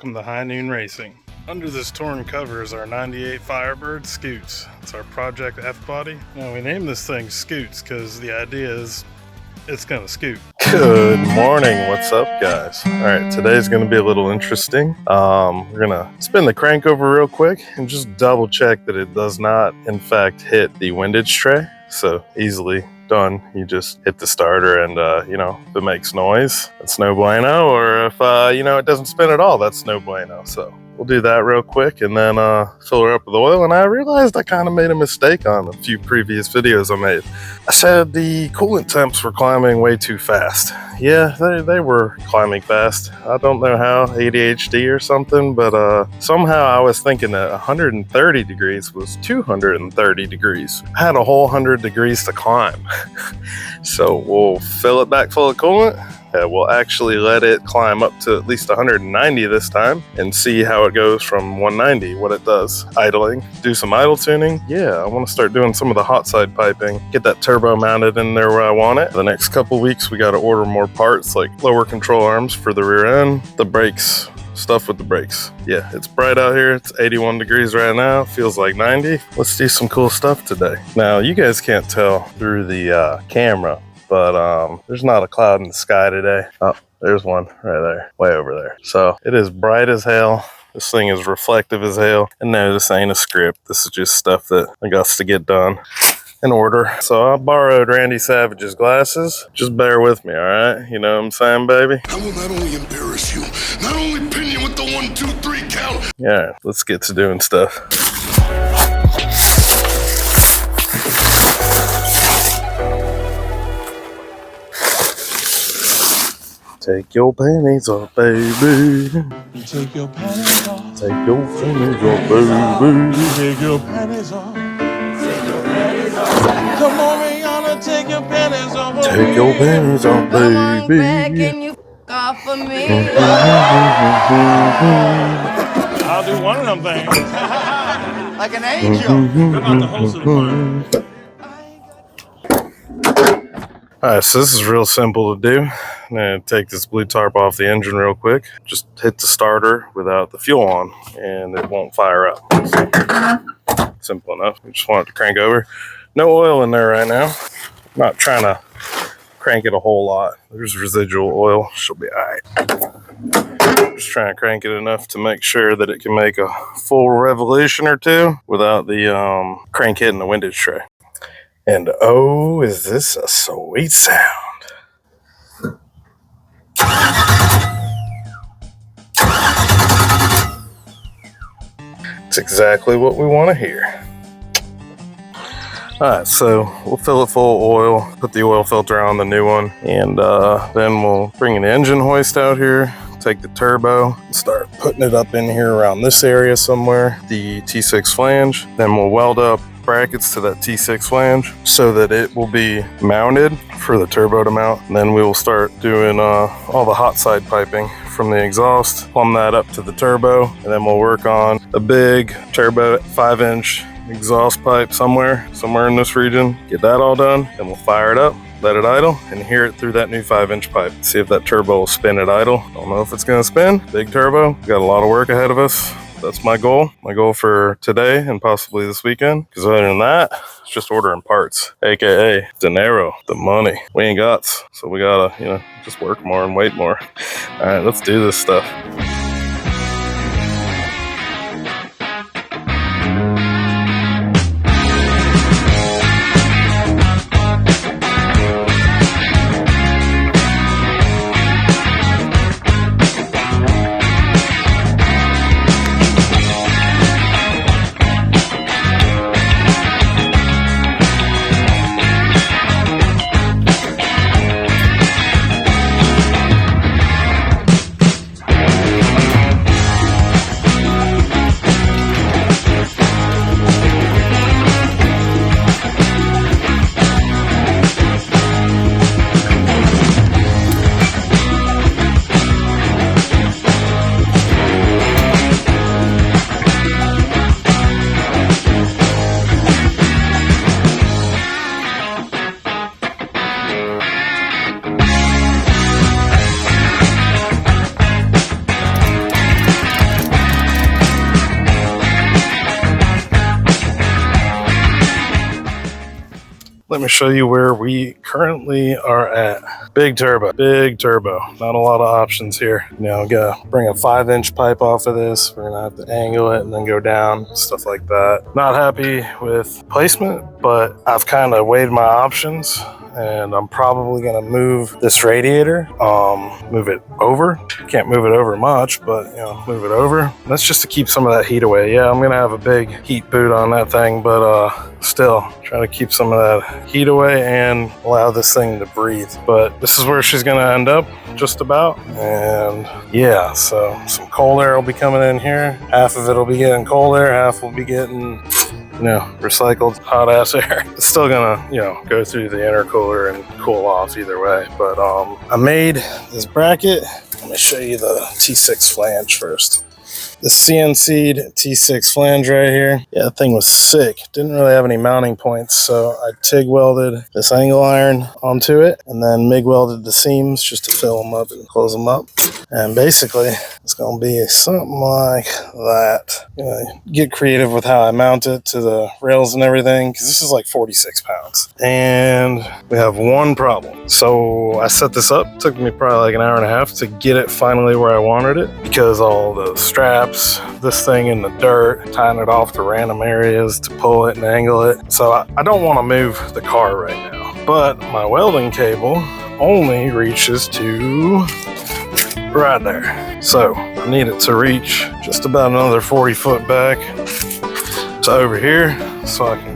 welcome to High Noon Racing. Under this torn cover is our 98 Firebird Scoots. It's our Project F-body. Now we named this thing Scoots because the idea is it's gonna scoot. Good morning, what's up guys? Alright, today's gonna be a little interesting. We're gonna spin the crank over real quick and just double check that it does not in fact hit the windage tray. So easily done. You just hit the starter and if it makes noise, that's no bueno, or if it doesn't spin at all, that's no bueno. So we'll do that real quick and then fill her up with oil. And I realized I kind of made a mistake on a few previous videos I made. I said the coolant temps were climbing way too fast. Yeah, they were climbing fast. I don't know how, ADHD or something, but somehow I was thinking that 130 degrees was 230 degrees. I had a whole 100 degrees to climb. So we'll fill it back full of coolant. We'll actually let it climb up to at least 190 this time and see how it goes from 190, what it does. Idling, do some idle tuning. Yeah, I want to start doing some of the hot side piping, get that turbo mounted in there where I want it. The next couple weeks, we got to order more parts like lower control arms for the rear end, the brakes, stuff with the brakes. Yeah, it's bright out here. It's 81 degrees right now. Feels like 90. Let's do some cool stuff today. Now, you guys can't tell through the camera, but there's not a cloud in the sky today. Oh, there's one right there, way over there. So it is bright as hell. This thing is reflective as hell. And no, this ain't a script. This is just stuff that I got to get done in order. So I borrowed Randy Savage's glasses. Just bear with me, all right? You know what I'm saying, baby? I will not only embarrass you, not only pin you with the 1, 2, 3 count. Yeah, let's get to doing stuff. Take your panties off, baby. Take your panties off. Take your panties off, baby. Take your panties off. Take your panties off. Come on, Rihanna, take your panties off. Take your panties off, Come on baby. back and you off of me. I'll do one of them things. Like an angel. I'm about the host of the party. Alright, so this is real simple to do. I'm going to take this blue tarp off the engine real quick. Just hit the starter without the fuel on and it won't fire up. Simple enough. We just want it to crank over. No oil in there right now. I'm not trying to crank it a whole lot. There's residual oil. She'll be alright. Just trying to crank it enough to make sure that it can make a full revolution or two without the crank hitting the windage tray. And oh, is this a sweet sound. It's exactly what we want to hear. Alright, so we'll fill it full of oil, put the oil filter on the new one, and then we'll bring an engine hoist out here, take the turbo, and start putting it up in here around this area somewhere, the T6 Flange. Then we'll weld up brackets to that T6 Flange so that it will be mounted for the turbo to mount. And then we will start doing all the hot side piping from the exhaust, plumb that up to the turbo, and then we'll work on a big turbo 5-inch exhaust pipe somewhere in this region. Get that all done, and we'll fire it up, let it idle, and hear it through that new 5-inch pipe. See if that turbo will spin at idle. Don't know if it's gonna spin. Big turbo. We've got a lot of work ahead of us. That's my goal for today and possibly this weekend. Because other than that, it's just ordering parts, aka dinero, the money. We ain't got, so we gotta, just work more and wait more. All right, let's do this stuff. let me show you where we currently are at. Big turbo, not a lot of options here. You know, gotta bring a 5-inch pipe off of this. We're gonna have to angle it and then go down, stuff like that. Not happy with placement, but I've kind of weighed my options, and I'm probably gonna move this radiator, move it over. Can't move it over much, but you know, move it over. That's just to keep some of that heat away. Yeah, I'm gonna have a big heat boot on that thing, but still trying to keep some of that heat away and allow this thing to breathe. But this is where she's gonna end up, just about. And yeah, so some cold air will be coming in here. Half of it will be getting cold air, half will be getting, you know, recycled hot ass air. It's still gonna, you know, go through the intercooler and cool off either way. But I made this bracket. Let me show you the T6 Flange first. The CNC'd T6 Flange right here. Yeah, that thing was sick. Didn't really have any mounting points, so I TIG welded this angle iron onto it and then MIG welded the seams just to fill them up and close them up. And basically, it's gonna be something like that. Get creative with how I mount it to the rails and everything, because this is like 46 pounds. And we have one problem. So I set this up. It took me probably like an hour and a half to get it finally where I wanted it, because all the straps, this thing in the dirt, tying it off to random areas to pull it and angle it. So I don't want to move the car right now, but my welding cable only reaches to right there. So I need it to reach just about another 40 foot back to over here, so I can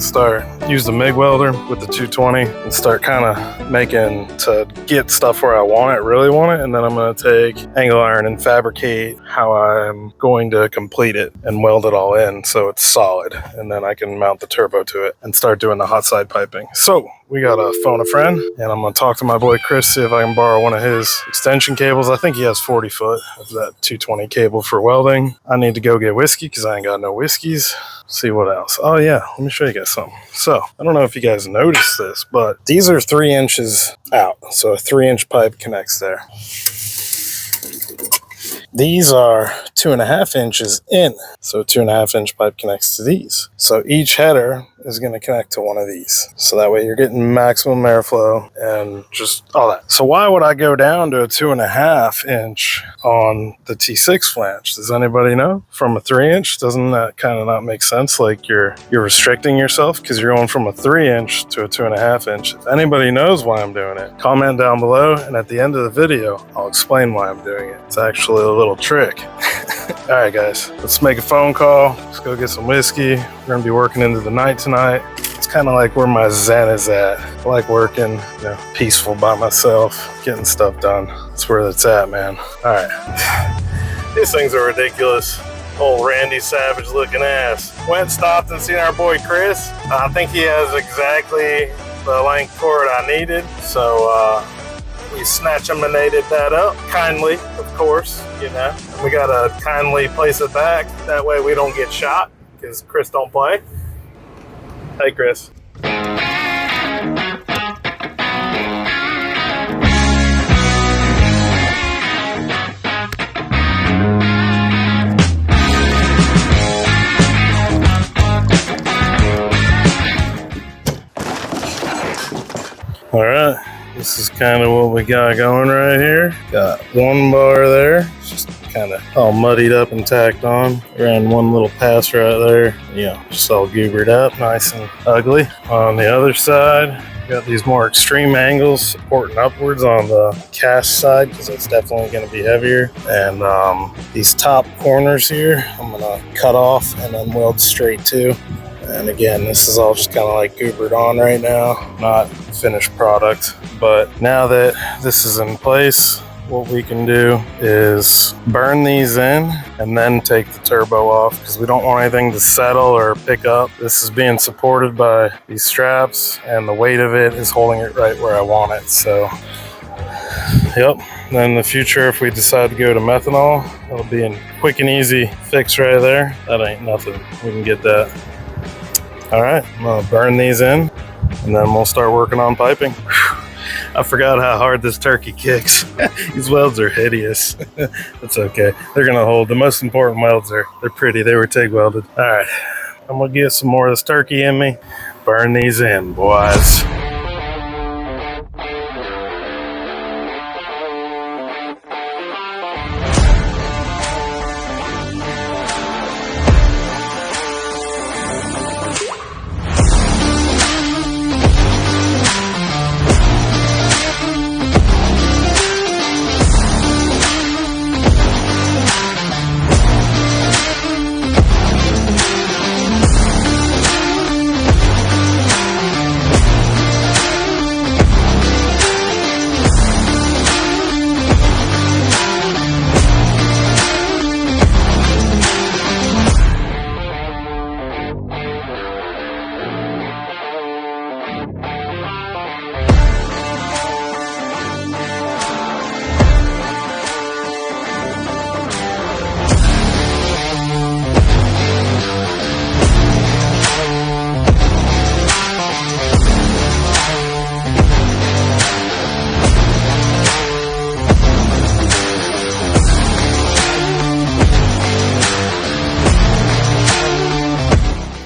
use the MIG welder with the 220 and start kind of making to get stuff where I want it, really want it. And then I'm going to take angle iron and fabricate how I'm going to complete it and weld it all in so it's solid. And then I can mount the turbo to it and start doing the hot side piping. So we got to phone a friend, and I'm going to talk to my boy Chris, see if I can borrow one of his extension cables. I think he has 40 foot of that 220 cable for welding. I need to go get whiskey because I ain't got no whiskeys. See what else. Oh yeah, let me show you guys something. So I don't know if you guys noticed this, but these are 3 inches out. So a 3-inch pipe connects there. These are 2.5 inches in. So a 2.5-inch pipe connects to these. So each header is going to connect to one of these. So that way you're getting maximum airflow and just all that. So why would I go down to a 2.5 inch on the T6 flange? Does anybody know? From a 3-inch, doesn't that kind of not make sense? Like you're restricting yourself because you're going from a 3-inch to a 2.5 inch. If anybody knows why I'm doing it, comment down below, and at the end of the video, I'll explain why I'm doing it. It's actually a little trick. All right, guys, let's make a phone call. Let's go get some whiskey. We're gonna be working into the night tonight. It's kind of like where my zen is at. I like working, you know, peaceful by myself, getting stuff done. That's where it's at, man. All right. These things are ridiculous. Old Randy Savage looking ass. Went, stopped, and seen our boy Chris. I think he has exactly the length cord I needed. So we snatch-eminated that up kindly, of course, you know. We gotta kindly place it back. That way we don't get shot, because Chris don't play. Hey, Chris. All right. This is kind of what we got going right here. Got one bar there. It's just kind of all muddied up and tacked on. Ran one little pass right there. Yeah, just all goobered up, nice and ugly. On the other side, got these more extreme angles supporting upwards on the cast side because it's definitely going to be heavier. And these top corners here, I'm going to cut off and then weld straight to. And again, this is all just kind of like goobered on right now, not finished product. But now that this is in place, what we can do is burn these in and then take the turbo off, because we don't want anything to settle or pick up. This is being supported by these straps, and the weight of it is holding it right where I want it. So, yep. Then in the future, if we decide to go to methanol, it'll be a quick and easy fix right there. That ain't nothing. We can get that. All right, I'm gonna burn these in, and then we'll start working on piping. Whew. I forgot how hard this turkey kicks. These welds are hideous. That's okay. They're gonna hold. The most important welds they're pretty. They were TIG welded. All right, I'm gonna get some more of this turkey in me. Burn these in, boys.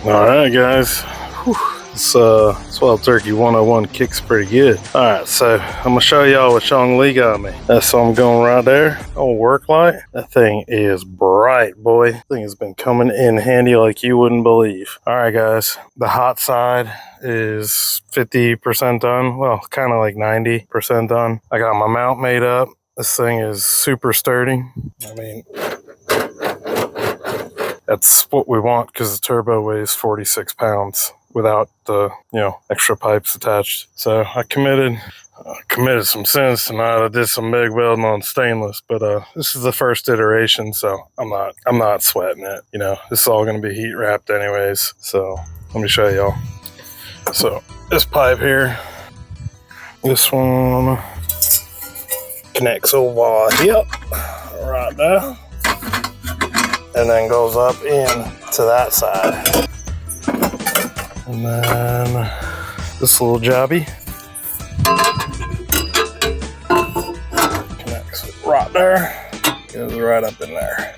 All right, guys. Whew. This Wild Turkey 101 kicks pretty good. All right, so I'm gonna show y'all what Sean Lee got me. That's what I'm going right there. Old work light. That thing is bright, boy. That thing has been coming in handy like you wouldn't believe. All right, guys. The hot side is 50% done. Well, kind of like 90% done. I got my mount made up. This thing is super sturdy. I mean, that's what we want because the turbo weighs 46 pounds without the, extra pipes attached. So I committed some sins tonight. I did some MIG welding on stainless, but this is the first iteration, so I'm not sweating it. This is all going to be heat wrapped anyways. So let me show y'all. So this pipe here, this one connects over here, right there, and then goes up into that side. And then this little jobby connects right there, goes right up in there.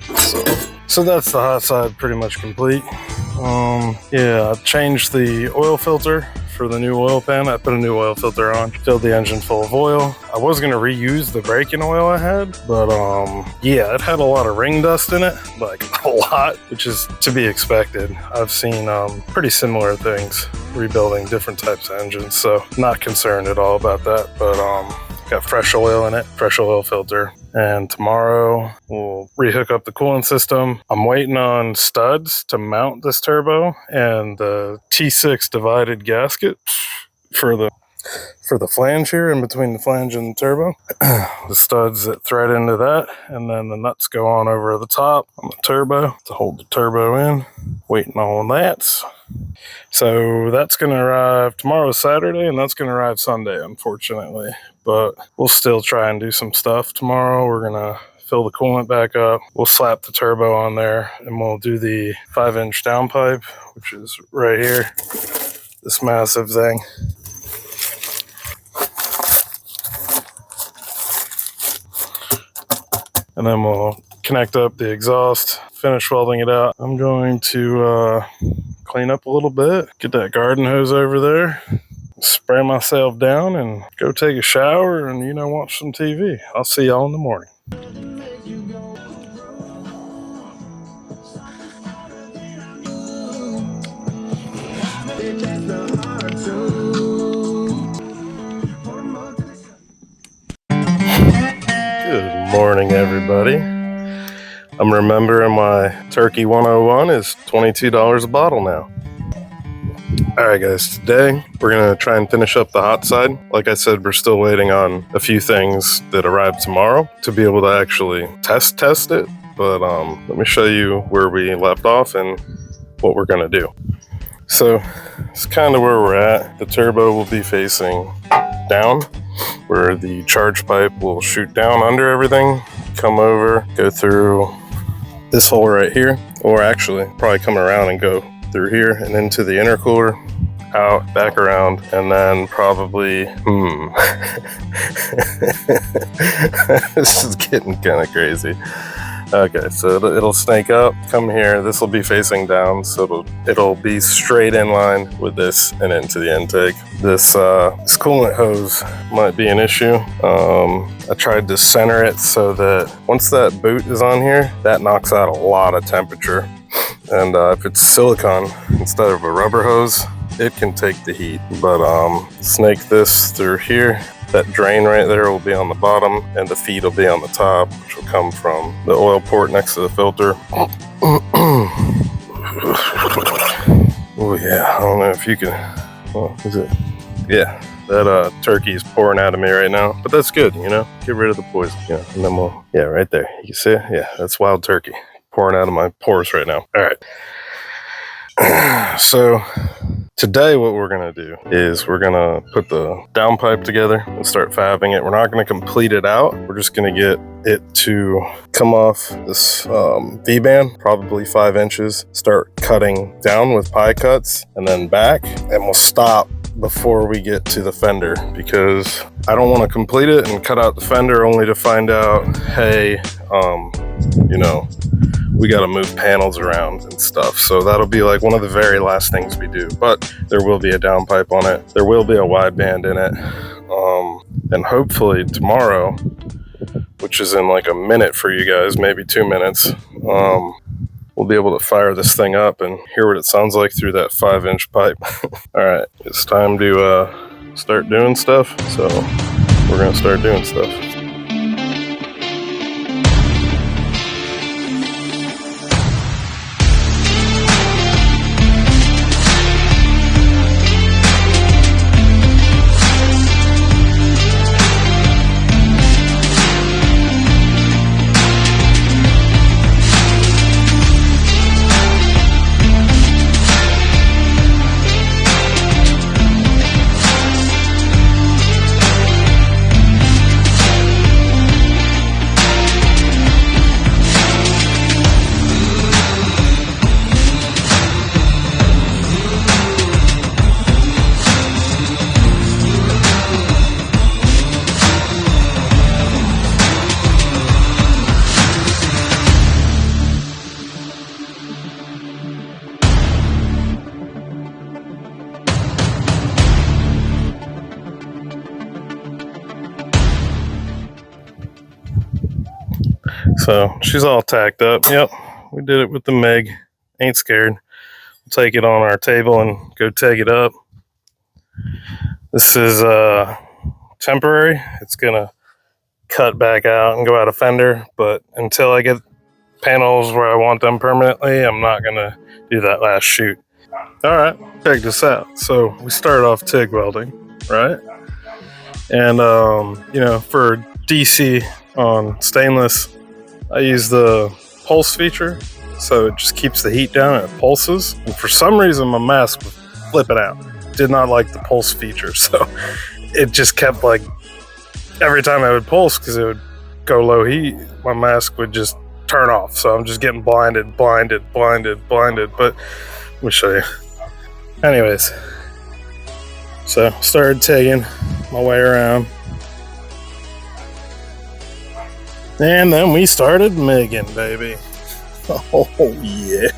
So that's the hot side pretty much complete. I changed the oil filter for the new oil pan. I put a new oil filter on, filled the engine full of oil. I was going to reuse the braking oil I had, but it had a lot of ring dust in it, like a lot, which is to be expected. I've seen pretty similar things rebuilding different types of engines, so not concerned at all about that. But got fresh oil in it, fresh oil filter. And tomorrow we'll rehook up the coolant system. I'm waiting on studs to mount this turbo and the T6 divided gasket for the flange here, in between the flange and the turbo. The studs that thread into that, and then the nuts go on over the top on the turbo to hold the turbo in. Waiting on that. So that's going to arrive tomorrow, Saturday, and that's going to arrive Sunday, unfortunately. But we'll still try and do some stuff tomorrow. We're going to fill the coolant back up. We'll slap the turbo on there, and we'll do the 5-inch downpipe, which is right here. This massive thing. And then we'll connect up the exhaust, finish welding it out. I'm going to clean up a little bit, get that garden hose over there, spray myself down, and go take a shower and, watch some TV. I'll see y'all in the morning. Good morning, everybody. I'm remembering my Turkey 101 is $22 a bottle now. Alright guys, today we're going to try and finish up the hot side. Like I said, we're still waiting on a few things that arrive tomorrow to be able to actually test it. But let me show you where we left off and what we're going to do. So it's kind of where we're at. The turbo will be facing down, where the charge pipe will shoot down under everything, come over, go through this hole right here, or actually probably come around and go through here and into the intercooler, out, back around, and then probably, this is getting kind of crazy. Okay, so it'll snake up, come here, this will be facing down, so it'll be straight in line with this and into the intake. This coolant hose might be an issue. I tried to center it so that once that boot is on here, that knocks out a lot of temperature. And if it's silicone instead of a rubber hose, it can take the heat. But snake this through here. That drain right there will be on the bottom, and the feed will be on the top, which will come from the oil port next to the filter. Oh yeah, I don't know if you can, is it? Yeah, that turkey is pouring out of me right now, but that's good, get rid of the poison, and then right there, you can see it? Yeah, that's wild turkey pouring out of my pores right now. All right. So today what we're going to do is we're going to put the downpipe together and start fabbing it. We're not going to complete it out. We're just going to get it to come off this V-band, probably 5 inches, start cutting down with pie cuts and then back, and we'll stop before we get to the fender because I don't want to complete it and cut out the fender only to find out, hey, we got to move panels around and stuff. So that'll be like one of the very last things we do. But there will be a downpipe on it. There will be a wideband in it. And hopefully tomorrow, which is in like a minute for you guys, maybe 2 minutes, we'll be able to fire this thing up and hear what it sounds like through that 5-inch pipe. All right, it's time to start doing stuff. So we're gonna start doing stuff. So she's all tacked up. Yep, we did it with the Meg. Ain't scared. We'll take it on our table and go tag it up. This is temporary. It's gonna cut back out and go out a fender, but until I get panels where I want them permanently, I'm not gonna do that last shoot. All right, check this out. So we started off TIG welding, right? And you know, for DC on stainless, I use the pulse feature, so it just keeps the heat down and it pulses. And for some reason, my mask was flipping out. Did not like the pulse feature, so it just kept like, every time I would pulse, because it would go low heat, my mask would just turn off. So I'm just getting blinded. But let me show you. Anyways, so started tagging my way around. And then we started Megan, baby. Oh, yeah.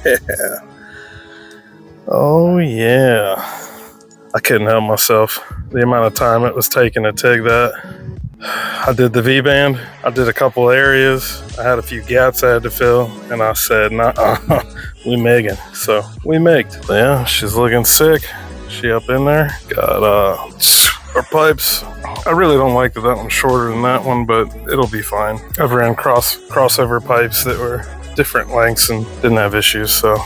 Oh, yeah. I couldn't help myself. The amount of time it was taking to TIG that. I did the V-band. I did a couple areas. I had a few gaps I had to fill. And I said, nah, we Megan. So we Megged. Yeah, she's looking sick. She up in there. Got our pipes. I really don't like that one's shorter than that one, but it'll be fine. I've ran crossover pipes that were different lengths and didn't have issues, so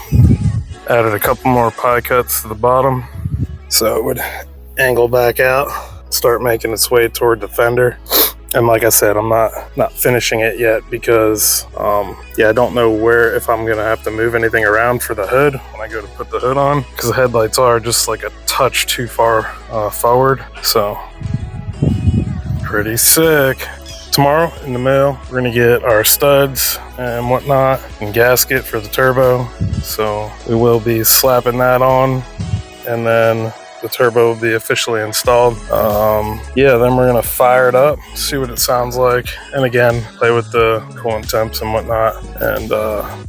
added a couple more pie cuts to the bottom so it would angle back out, start making its way toward the fender. And like I said, I'm not finishing it yet because I don't know if I'm gonna have to move anything around for the hood when I go to put the hood on, because the headlights are just like a touch too far forward. So pretty sick. Tomorrow in the mail, we're gonna get our studs and whatnot and gasket for the turbo. So we will be slapping that on, and then the turbo will be officially installed. Then we're gonna fire it up, see what it sounds like, and again, play with the coolant temps and whatnot, and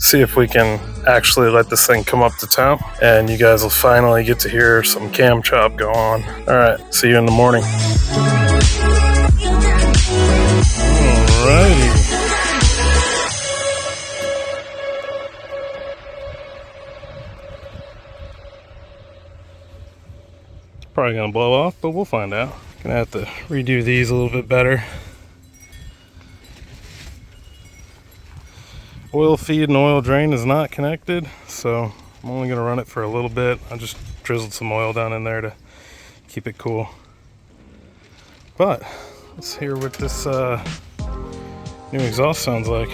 see if we can actually let this thing come up to temp, and you guys will finally get to hear some cam chop go on. All right, see you in the morning. Alrighty. Probably gonna blow off, but we'll find out. Gonna have to redo these a little bit better. Oil feed and oil drain is not connected, so I'm only gonna run it for a little bit. I just drizzled some oil down in there to keep it cool. But let's hear what this new exhaust sounds like.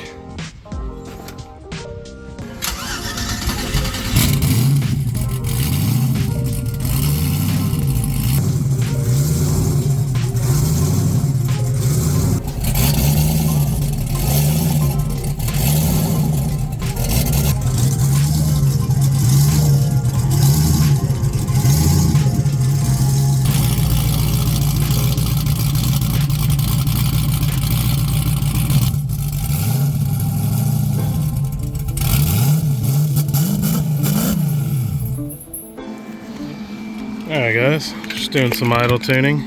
Alright guys, just doing some idle tuning.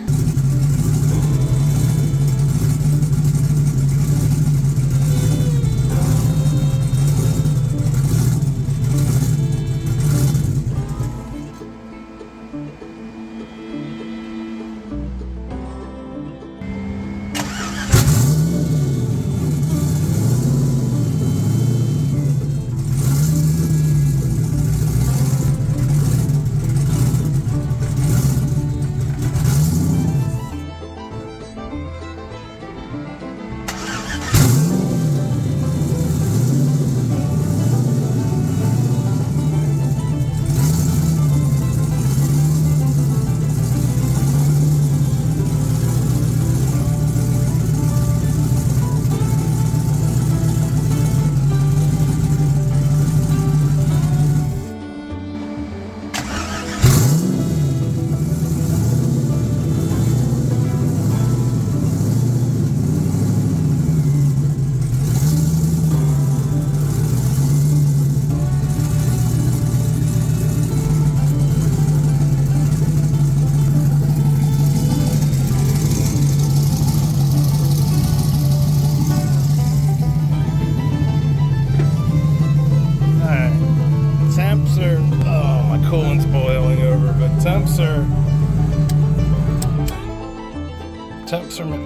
Temps are, oh, my coolant's boiling over, but temps are,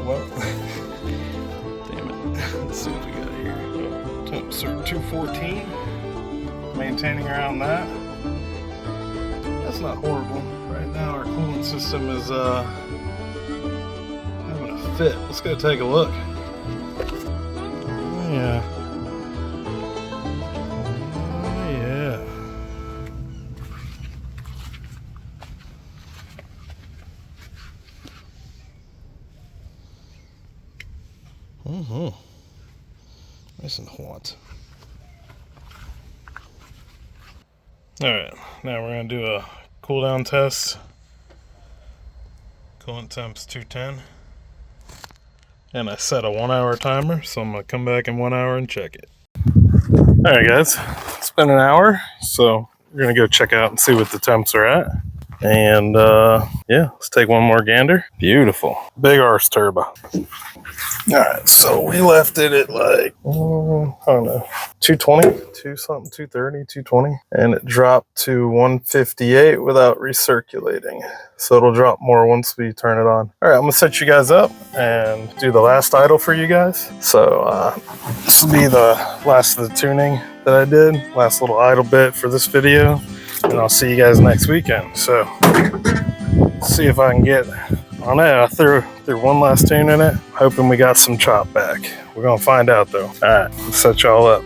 well, damn it, let's see what we got here. Oh, temps are 214, maintaining around that. That's not horrible. Right now our coolant system is having a fit. Let's go take a look. Yeah. Nice and hot. Alright, now we're going to do a cool down test. Coolant temp's 210. And I set a 1 hour timer, so I'm going to come back in 1 hour and check it. Alright guys, it's been an hour, so we're going to go check out and see what the temps are at. And yeah, let's take one more gander. Beautiful. Big arse turbo. Alright, so we left it at like, I don't know, 220, 230, 220. And it dropped to 158 without recirculating. So it'll drop more once we turn it on. Alright, I'm going to set you guys up and do the last idle for you guys. So this will be the last of the tuning that I did. Last little idle bit for this video. And I'll see you guys next weekend. So, let's see if I can get on it. I threw one last tune in it, hoping we got some chop back. We're gonna find out though. All right, let's set y'all up.